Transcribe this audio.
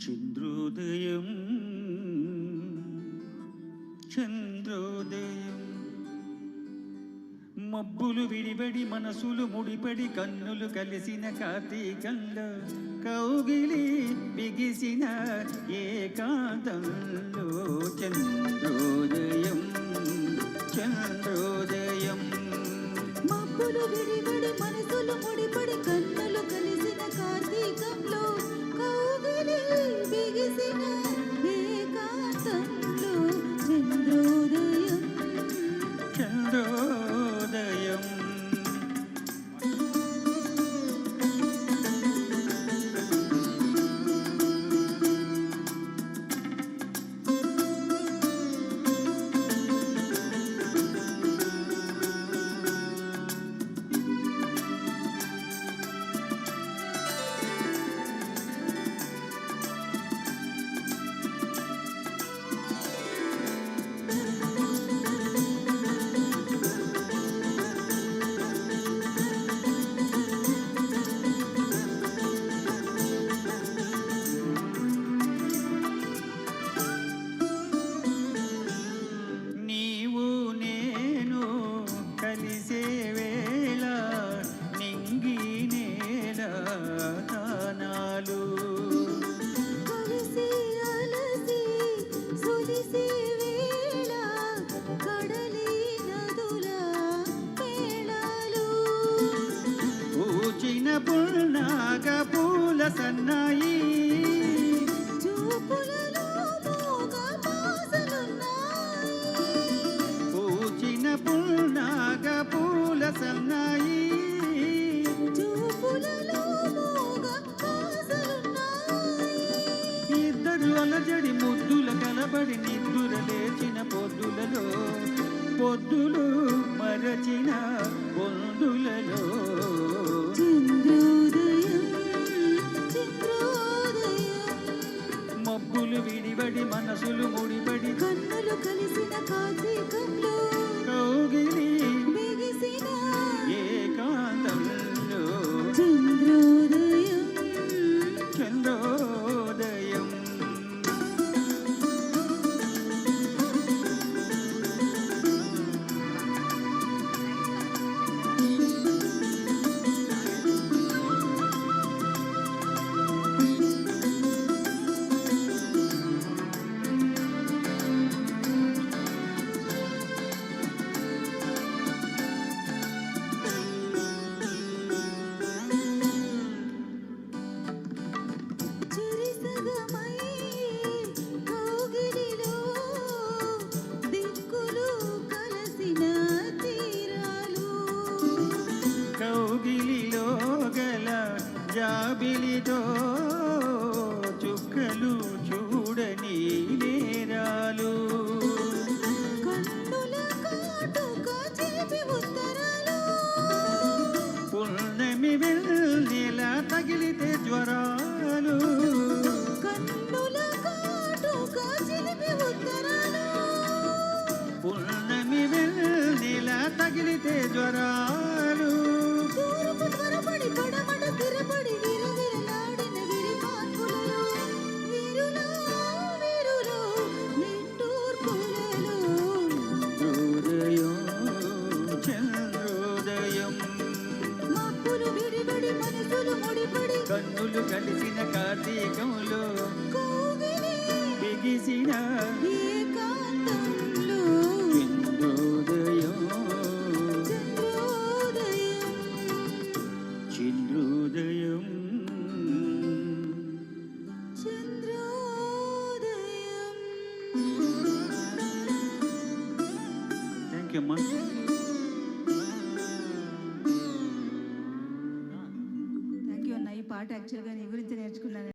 చంద్రోదయం చంద్రోదయం మబ్బులు విడిబడి మనసులు ముడిపడి కన్నులు కలిసిన కార్తీకంలో కౌగిలి బిగిసిన ఏకాంతంలో చంద్రోదయం చంద్రోదయం మబ్బులు విడిబడి మనసులు ముడిపడి కన్నులు కలిసిన కార్తీకంలో కౌగిలి బిగిసిన ఏకాంతంలో చంద్రోదయం చంద్రోదయం కలిసే వేళ నింగి నేల తానాలు కలిసి అలసి సులిసి వేళ కడలి నదుల మేళాలు పూచిన పున్నాగ పూల సన్నాయి చూపులలో మోగ పాసలున్నాయి పూచిన పున్నాగ పూల సన్నాయి చూపులలో మోగ పాసలున్నాయి ఇద్దరు అలజడి ముద్దుల కలబడి నిద్దుర లేచిన పొద్దులలో పొద్దులు మరచిన పొందులలో చంద్రోదయం చంద్రోదయం మబ్బులు విడిబడి మనసులు ముడిబడి కన్నులు కలిసిన కార్తీకంలో కౌగిలి బిగిసిన ఏకాంతంలో చంద్రోదయం చంద్రోదయం చెరిసగమై కౌగిలిలో దిక్కులు కలసిన తీరాలు కౌగిలిలో గల జాబిలితో చుక్కలు చూడని నేరాలు కన్నుల కాటుక చిలిపి ఉత్తరాలు పున్నమి వెన్నెల తగిలితే జ్వరాలు కన్నుల కాటుక చిలిపి ఉత్తరాలు పున్నమి వెన్నెల తగిలితే జ్వరాలు తూర్పు త్వరపడి పడమట స్థిరపడి విరవిరలాడిన విరిపాన్పులలో విరులో విరులో నిట్టూర్పులలో చంద్రోదయం చంద్రోదయం మబ్బులు విడిబడి మనసులు ముడిపడి కన్నులు కలిసిన కార్తీకంలో కౌగిలి బిగిసిన ఏకాంతంలో చంద్రోదయం చంద్రోదయం చంద్రోదయం చంద్రోదయం థ్యాంక్ యూ అమ్మా థ్యాంక్ యూ అన్న ఈ పాట యాక్చువల్గా నీ గురించి నేర్చుకున్నాను.